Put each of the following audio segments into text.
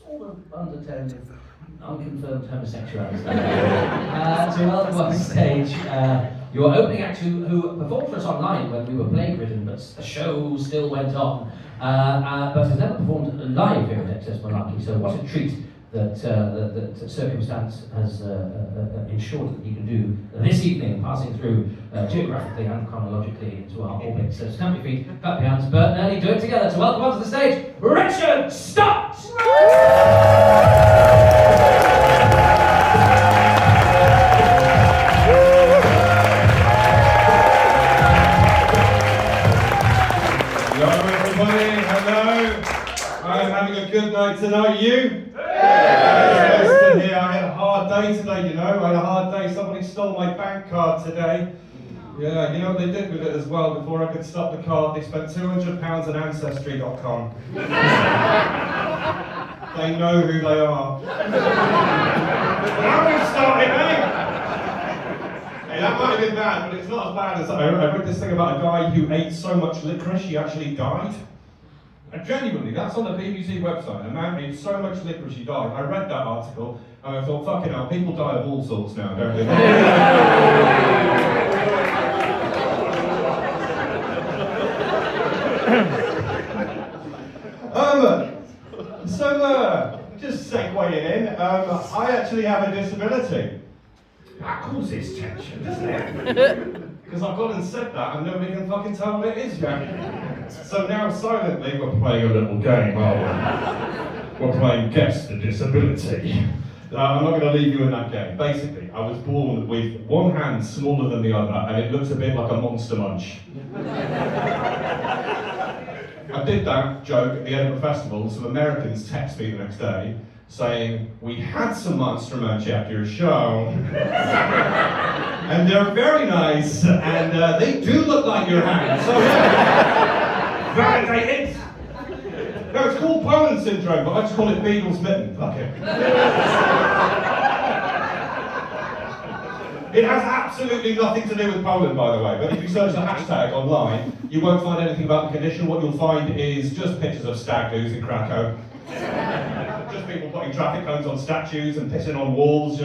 sort of undertone of unconfirmed homosexuality. To welcome on stage your opening act who performed for us online when we were plague-ridden, but the show still went on. But has never performed live here at XS Malarkey, so what a treat that circumstance has ensured that you can do this evening, passing through geographically and chronologically into our orbit. So stamp your feet, clap your hands, Bert and Ernie, do it together to welcome onto the stage, Richard Stott! Good night tonight, you? Yeah. Here. I had a hard day today, you know. I had a hard day. Somebody stole my bank card today. Yeah, you know what they did with it as well? Before I could stop the card, they spent £200 on Ancestry.com. They know who they are. Now we've started, eh? Hey, that might have been bad, but it's not as bad as I read this thing about a guy who ate so much licorice he actually died. And genuinely, that's on the BBC website. A man ate so much licorice he died. I read that article and I thought, fucking hell, people die of all sorts now, don't they? Just segueing in, I actually have a disability. That causes tension, doesn't it? Because I've gone and said that and nobody can fucking tell what it is yet. So now silently we're playing a little game, aren't we? We're playing Guess the Disability. I'm not going to leave you in that game. Basically, I was born with one hand smaller than the other and it looks a bit like a Monster Munch. I did that joke at the Edinburgh Festival. Some Americans text me the next day saying, we had some Monster Munch after your show. And they're very nice, and they do look like your hand. So yeah, validated. No, it's called Poland syndrome, but I just call it Beagle's mitten. Fuck it. It has absolutely nothing to do with Poland, by the way, but if you search the hashtag online, you won't find anything about the condition. What you'll find is just pictures of stag doos in Krakow. Just people putting traffic cones on statues and pissing on walls.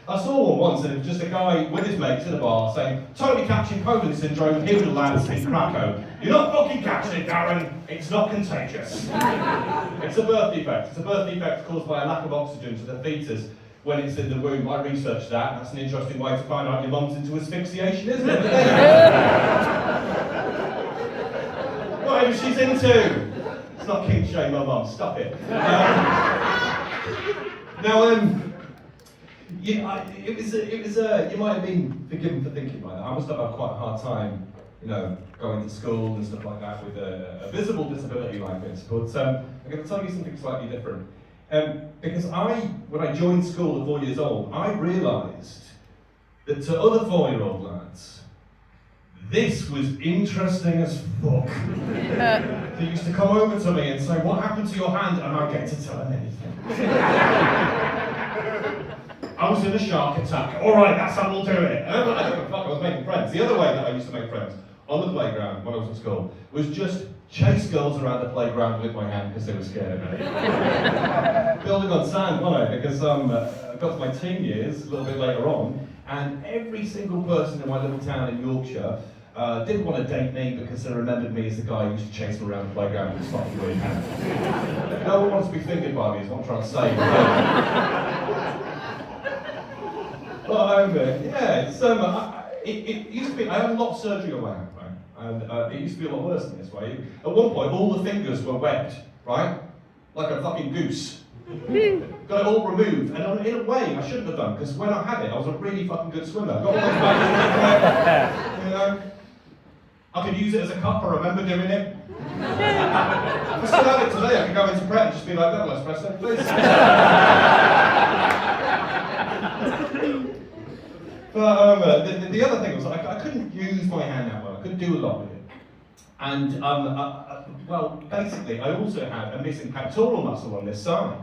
I saw one once and it was just a guy with his mates in a bar saying, totally catching Poland syndrome here with the lads in Krakow. You're not fucking catching it, Darren. It's not contagious. It's a birth defect. It's a birth defect caused by a lack of oxygen to the fetus when it's in the womb. I researched that. That's an interesting way to find out your mum's into asphyxiation, isn't it? Whatever she's into. It's not kink shame my mum. Stop it. It was you might have been forgiven for thinking like that. I must have had quite a hard time, you know, going to school and stuff like that with a visible disability like this. But I'm going to tell you something slightly different. Because when I joined school at 4 years old, I realised that to other 4-year-old lads, this was interesting as fuck. They used to come over to me and say, what happened to your hand? And I get to tell them anything. I was in a shark attack. All right, that's how we'll do it. And I don't give a fuck, I was making friends. The other way that I used to make friends on the playground when I was at school was just chase girls around the playground with my hand because they were scared of me. Building on sand, wasn't I? Because I got to my teen years a little bit later on, and every single person in my little town in Yorkshire didn't want to date me because they remembered me as the guy who used to chase them around the playground with his fucking weird hand. No one wants to be fingered by me, is what I'm trying to say. But yeah, it used to be, I had a lot of surgery on my hand, right? And it used to be a lot worse than this way. At one point, all the fingers were webbed, right? Like a fucking goose. Got it all removed, and in a way, I shouldn't have done, because when I had it, I was a really fucking good swimmer. Got all those back, you know? I could use it as a cup, I remember doing it. If I still have it today, I could go into Brett and just be like, double espresso, please. But the other thing was I couldn't use my hand that well. I couldn't do a lot with it. And well, basically, I also had a missing pectoral muscle on this side.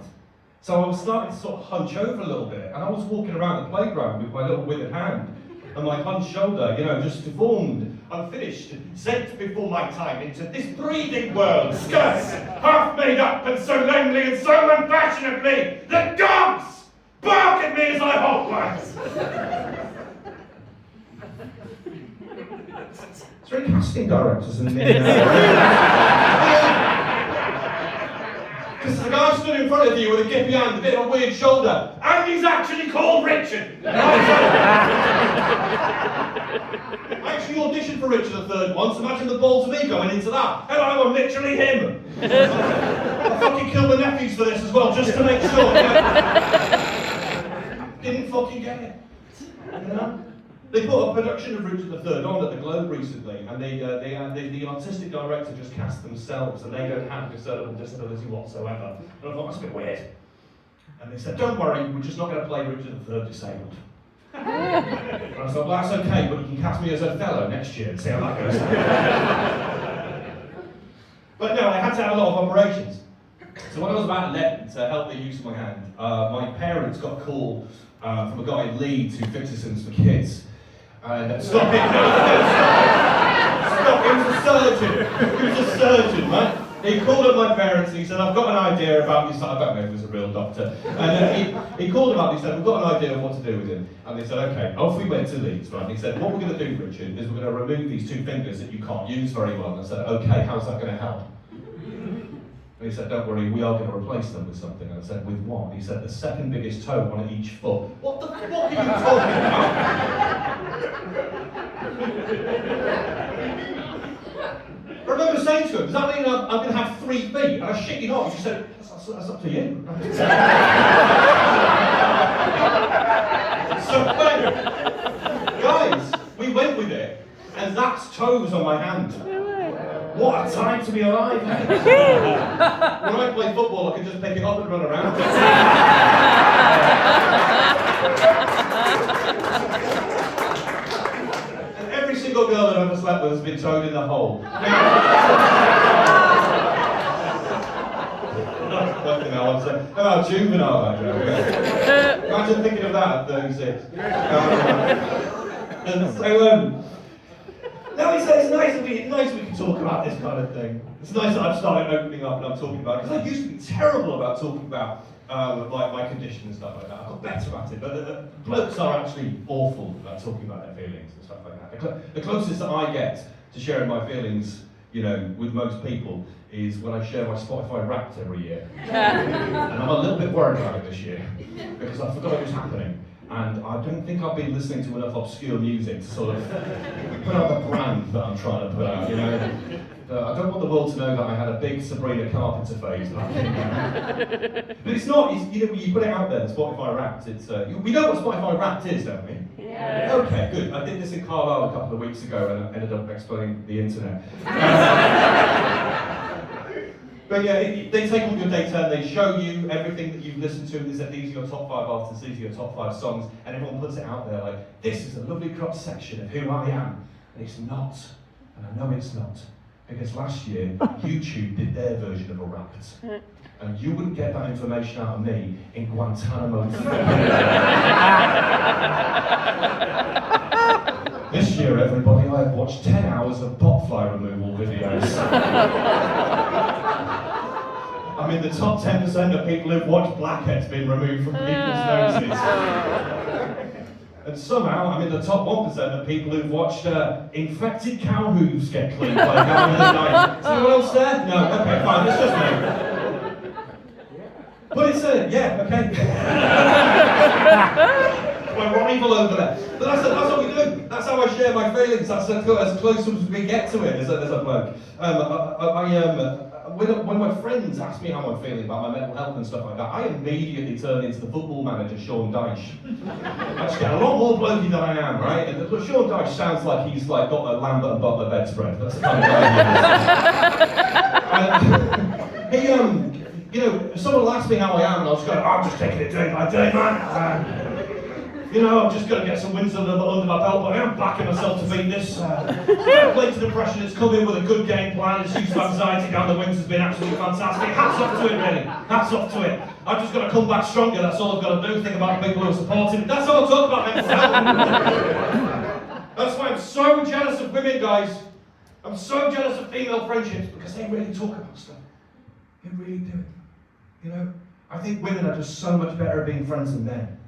So I was starting to sort of hunch over a little bit, and I was walking around the playground with my little withered hand, and my hunched shoulder, you know, just deformed. unfinished, sent before my time into this breathing world, skirts, half made up and so lonely and so unfashionably that dogs bark at me as I hold ones. It's very casting directors and because the guy stood in front of you with a gippy hand, a bit of a weird shoulder, and he's actually called Richard. I actually auditioned for Richard III once. Imagine the balls of me going into that. And I'm literally him. I fucking killed the nephews for this as well, just to make sure. Didn't fucking get it. You know? They put a production of Richard III on at the Globe recently, and the artistic director just cast themselves, and they don't have discernible disability whatsoever. And I thought, that's a bit weird. And they said, don't worry, we're just not going to play Richard III disabled. And I thought, well, that's okay, but you can cast me as Othello next year and see how that goes. But no, I had to have a lot of operations. So when I was about 11, to help the use of my hand, my parents got a call from a guy in Leeds who fixes things for kids. And stop it, no, stop, he was a surgeon, right? He called up my parents and he said, I've got an idea about this, I don't know if he was a real doctor, and he called them up and he said, we've got an idea of what to do with him. And they said, okay, off we went to Leeds, right? And he said, what we're going to do, Richard, is we're going to remove these two fingers that you can't use very well. And I said, okay, how's that going to help? And he said, don't worry, we are going to replace them with something. And I said, with what? He said, the second biggest toe on each foot. What are you talking about? I remember saying to him, does that mean I'm going to have 3 feet? And I shit you not. He said, that's up to you. So, guys, we went with it, and that's toes on my hand. What a time to be alive. When I play football, I can just pick it up and run around. And every single girl that I've ever slept with has been toed in the hole. Fucking hell, I'm saying, how juvenile that joke. Imagine thinking of that at 36. And so, no, it's nice we can talk about this kind of thing. It's nice that I've started opening up and I'm talking about it, because I used to be terrible about talking about like my condition and stuff like that. I've got better at it, but blokes are actually awful about talking about their feelings and stuff like that. The closest that I get to sharing my feelings, you know, with most people is when I share my Spotify Wrapped every year. And I'm a little bit worried about it this year, because I forgot it was happening. And I don't think I've been listening to enough obscure music to sort of put out the brand that I'm trying to put out, you know. I don't want the world to know that I had a big Sabrina Carpenter phase back in. But it's not, you know, you put it out there, Spotify Wrapped, it's, we know what Spotify Wrapped is, don't we? Yeah. Okay, good. I did this in Carlisle a couple of weeks ago and I ended up explaining the internet. But yeah, they take all your data and they show you everything that you've listened to, and they said these are your top 5 artists, these are your top 5 songs, and everyone puts it out there like, this is a lovely cross section of who I am. And it's not, and I know it's not, because last year YouTube did their version of a Wrapped, and you wouldn't get that information out of me in Guantanamo. This year, everybody, I have watched 10 hours of botfly removal videos. I'm in the top 10% of people who've watched blackheads being removed from people's noses. And somehow I'm in the top 1% of people who've watched infected cow hooves get cleaned by a guy in the night. Is anyone else there? No, okay, fine, it's just me. But it's yeah, okay. My rival over there. But that's what we do. That's how I share my feelings. That's as close as we get to it as a bloke. When my friends ask me how I'm feeling about my mental health and stuff like that, I immediately turn into the football manager, Sean Dyche. I just get a lot more blokey than I am, right? And Sean Dyche sounds like he's like got a Lambert and Butler bedspread. That's the kind of guy he is. You know, if someone will ask me how I am, and I'll just go, I'm just taking it day by day, man. You know, I'm just going to get some wins under my belt, but I am backing myself to beat this. Play to depression, it's come in with a good game plan, it's used to anxiety down the wings, has been absolutely fantastic. Hats off to it, really. Hats off to it. I've just got to come back stronger, that's all I've got to do. Think about the people who are supporting me. That's all I talk about mental health. That's why why I'm so jealous of women, guys. I'm so jealous of female friendships because they really talk about stuff. They really do it. You know? I think women are just so much better at being friends than men.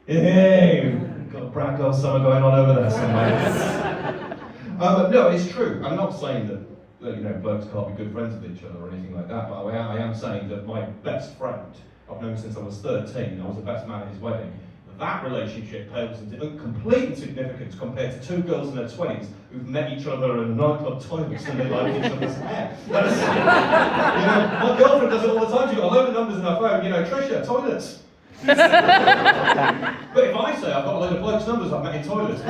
Hey, got a brat girl summer going on over there somewhere. But no, it's true. I'm not saying that blokes can't be good friends with each other or anything like that, but I am saying that my best friend, I've known since I was 13, I was the best man at his wedding, that relationship pales into complete insignificance compared to two girls in their 20s who've met each other in nightclub toilets and they like each other's hair. My girlfriend does it all the time. She's got a load of numbers in her phone, Trisha, toilets. But if I say I've got a load of blokes' numbers I've met in toilets,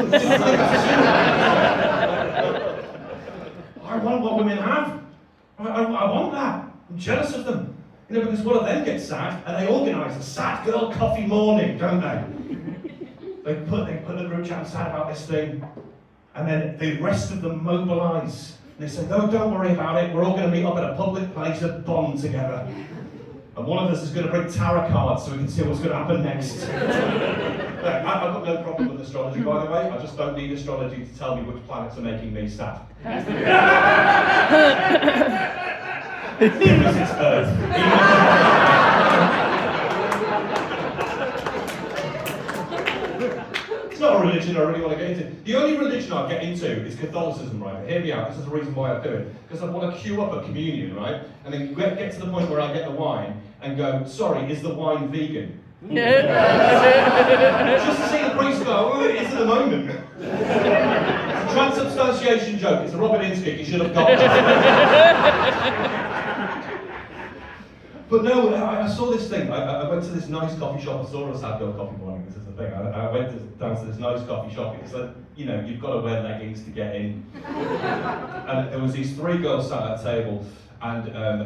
I want what women have. I want that. I'm jealous of them. Because one of them gets sad, and they organise a sad girl coffee morning, don't they? They put the group chat sad about this thing, and then the rest of them mobilise. And they say, no, don't worry about it. We're all going to meet up at a public place and bond together. And one of us is going to bring tarot cards so we can see what's going to happen next. I've got no problem with astrology, by the way. I just don't need astrology to tell me which planets are making me sad. Because it's Earth. It's not a religion I really want to get into. The only religion I get into is Catholicism, right? But hear me out, this is the reason why I do it. Because I want to queue up a communion, right? And then get to the point where I get the wine and go, sorry, is the wine vegan? Just to see the priest go, oh, it is at the moment. It's a transubstantiation joke, it's a Robin Inskick, you should have got that. But no, I saw this thing. I went to this nice coffee shop. I saw a sad girl coffee morning. This is the thing. I went down to this nice coffee shop because, you've got to wear leggings to get in. And there was these three girls sat at a table, and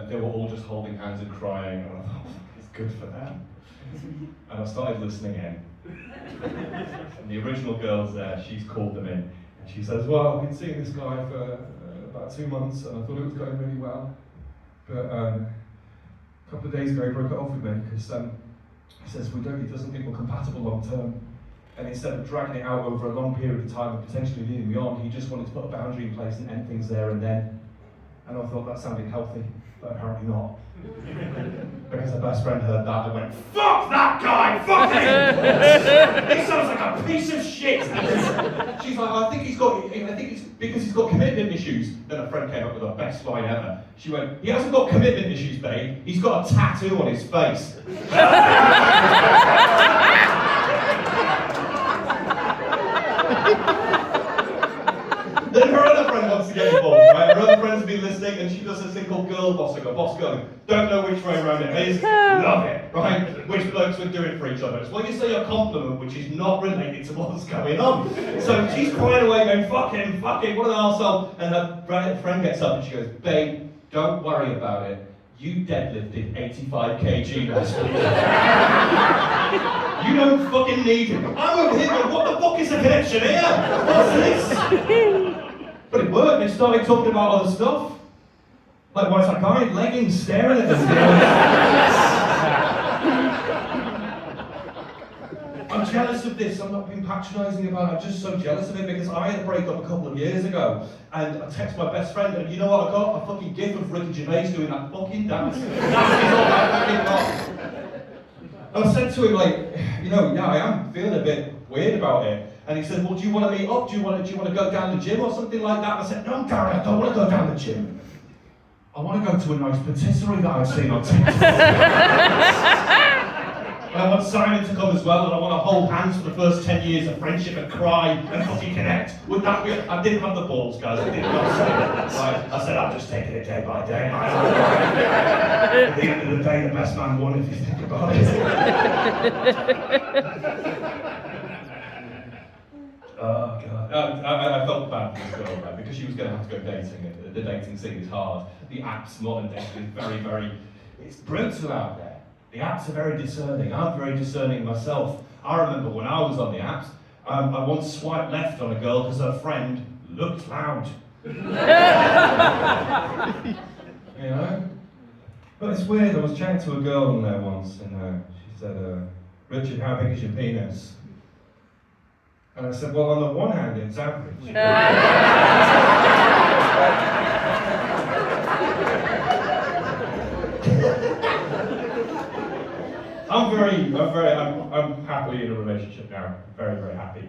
they were all just holding hands and crying. And I thought, it's good for them. And I started listening in. And the original girl's there. She's called them in, and she says, "Well, I've been seeing this guy for about 2 months, and I thought it was going really well, but." A couple of days ago, he broke it off with me because he says he doesn't think we're compatible long term. And instead of dragging it out over a long period of time and potentially leading me on, he just wanted to put a boundary in place and end things there and then. And I thought that sounded healthy, but apparently not. Because her best friend heard that and went, "Fuck that guy! Fuck him! He sounds like a piece of shit!" She's like, I think it's because he's got commitment issues. Then a friend came up with the best line ever. She went, "He hasn't got commitment issues, babe. He's got a tattoo on his face." Then her other friend wants to get involved, right? Her other friend's been listening and she does this thing called girl bossing or boss girling. Don't know which way around it is, love it, right? Which blokes would do it for each other. It's when you say a compliment which is not related to what's going on. So she's crying away going, fuck him, what an arsehole. And her friend gets up and she goes, "Babe, don't worry about it. You deadlifted 85 kg last week. You don't fucking need him." I'm over here going, what the fuck is the connection here? What's this? But it worked. They started talking about other stuff. Like, why is that guy in leggings staring at them? I'm jealous of this. I'm not being patronising about it. I'm just so jealous of it because I had a breakup a couple of years ago and I texted my best friend and you know what I got? A fucking gif of Ricky Gervais doing that fucking dance. That is all I fucking got. And I said to him, yeah, I am feeling a bit weird about it. And he said, well, do you want to meet up? Do you want to go down the gym or something like that? And I said, no, Gary, I don't want to go down the gym. I want to go to a nice patisserie that I've seen on TikTok. And I want Simon to come as well, and I want to hold hands for the first 10 years of friendship and cry and fucking connect. Would that be? I didn't have the balls, guys. I did not say it. Right? I said, I'm just taking it day by day. At the end of the day, the best man won if you think about it. Oh, God. I felt bad for this girl, right? Because she was going to have to go dating. The dating scene is hard. The apps, modern dating, is very, very... It's brutal out there. The apps are very discerning. I'm very discerning myself. I remember when I was on the apps, I once swiped left on a girl because her friend looked loud. You know? But it's weird. I was chatting to a girl on there once, and she said, "Richard, how big is your penis?" And I said, well, on the one hand, it's average. I'm happily in a relationship now. Very, very happy.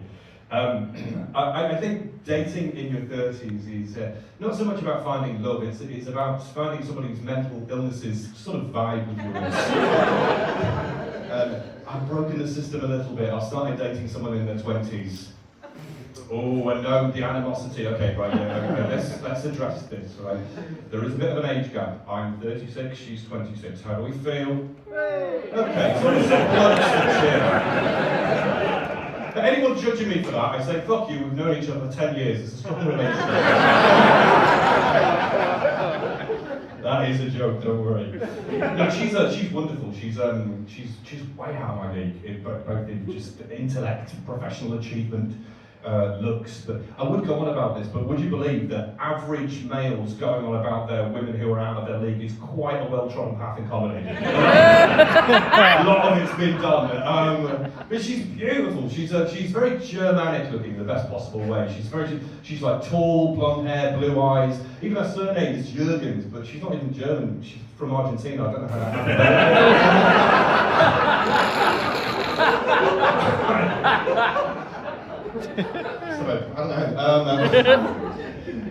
I think dating in your 30s is not so much about finding love, it's about finding somebody whose mental illnesses sort of vibe with yours. I've broken the system a little bit. I started dating someone in their 20s. Oh, and no, the animosity. Okay, right, yeah, okay, let's address this, right? There is a bit of an age gap. I'm 36, she's 26. How do we feel? Okay, so it's But anyone judging me for that, I say, fuck you, we've known each other for 10 years, it's a strong relationship. That is a joke, don't worry. No, she's wonderful. She's way out of my league, both in just intellect, professional achievement, looks. But I would go on about this, but would you believe that average males going on about their women who are out of their league is quite a well-trodden path in comedy? A lot of it's been done. But she's beautiful. She's very Germanic looking in the best possible way. She's like tall, blonde hair, blue eyes. Even her surname is Jürgens, but she's not even German. She's from Argentina. I don't know how that happened. Sorry, I don't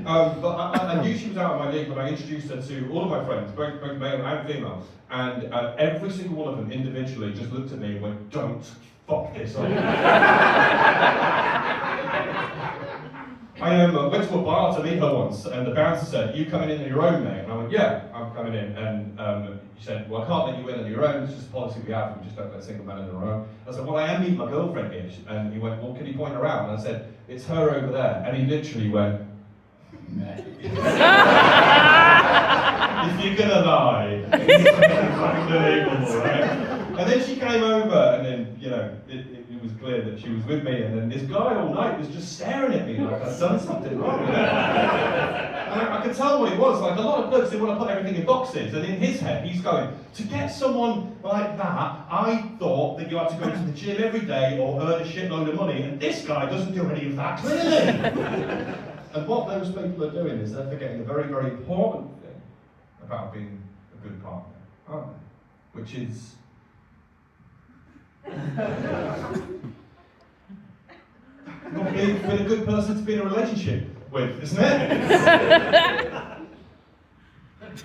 know. But I knew she was out of my league when I introduced her to all of my friends, both male and female, and every single one of them individually just looked at me and went, "Don't fuck this up." I went to a bar to meet her once, and the bouncer said, "You coming in on your own, mate?" And I went, "Yeah, I'm coming in." And he said, "Well, I can't let you in on your own, it's just a policy we have, we just don't let single men in on their own." I said, "Well, I am meeting my girlfriend here." And he went, "Well, can you point her out?" And I said, "It's her over there." And he literally went, "Mate." If you're gonna lie, it's unbelievable, right? And then she came over, and then, you know, it was clear that she was with me, and then this guy all night was just staring at me like I'd done something wrong, you know? And I could tell what it was. Like, a lot of blokes, they want to put everything in boxes, and in his head, he's going, to get someone like that, I thought that you had to go to the gym every day or earn a shitload of money, and this guy doesn't do any of that, clearly. And what those people are doing is they're forgetting a very, very important thing about being a good partner, aren't they? Which is not being with a good person to be in a relationship with, isn't it?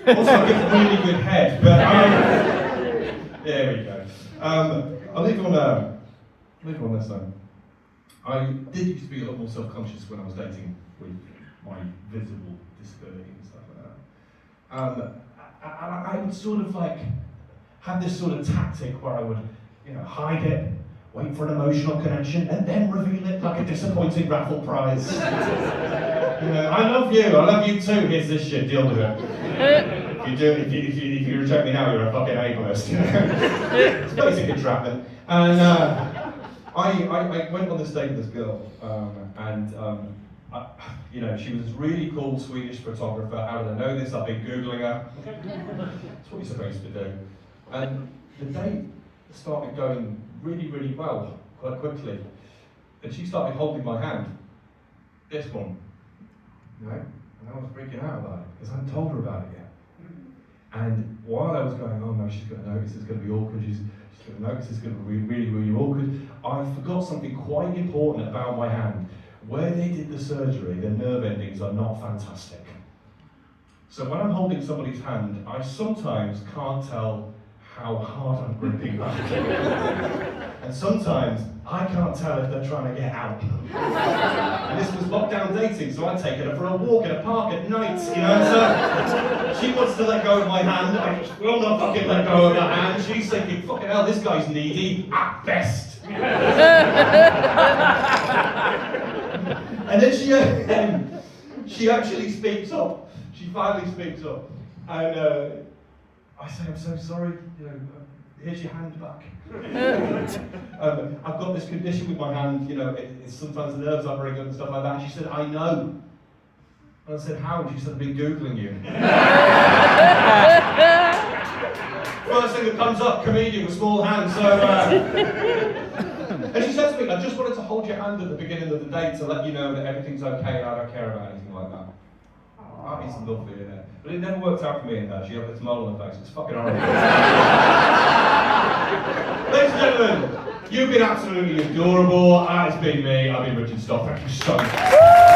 Also, I give really good head, but there we go. I'll leave it on this one. I did used to be a lot more self-conscious when I was dating with my visible disability and stuff like that. I would sort of like have this sort of tactic where I would, you know, hide it, wait for an emotional connection, and then reveal it like a disappointing raffle prize. You know, I love you too, here's this shit, deal with it. If you reject me now, you're a fucking ableist. You know? It's basic entrapment. And I went on this date with this girl, you know, she was this really cool Swedish photographer. How did I know this? I've been Googling her. That's what you're supposed to do. And the date started going really, really well, quite quickly. And she started holding my hand. This one. You know? And I was freaking out about it, because I hadn't told her about it yet. And while I was going, oh no, she's going to notice, it's going to be awkward, she's going to notice, it's going to be really, really awkward, I forgot something quite important about my hand. Where they did the surgery, the nerve endings are not fantastic. So when I'm holding somebody's hand, I sometimes can't tell how hard I'm gripping that. And sometimes I can't tell if they're trying to get out. And this was lockdown dating, so I'd taken her for a walk in a park at night, you know, so she wants to let go of my hand, I just will not fucking let go of her hand. She's thinking, fucking hell, this guy's needy, at best. And then she actually speaks up. She finally speaks up. And I say, I'm so sorry, you know, here's your hand back. I've got this condition with my hand, you know, it's sometimes the nerves are very good and stuff like that. And she said, I know. And I said, how? And she said, I've been Googling you. First thing that comes up, comedian with small hands. So And she said to me, I just wanted to hold your hand at the beginning of the date to let you know that everything's okay and I don't care about anything like that. That is lovely, isn't it? But it never worked out for me and her. She had this mole on her face. It's fucking horrible. Ladies and gentlemen, you've been absolutely adorable. That has been me. I've been Richard Stock. Thank you so much.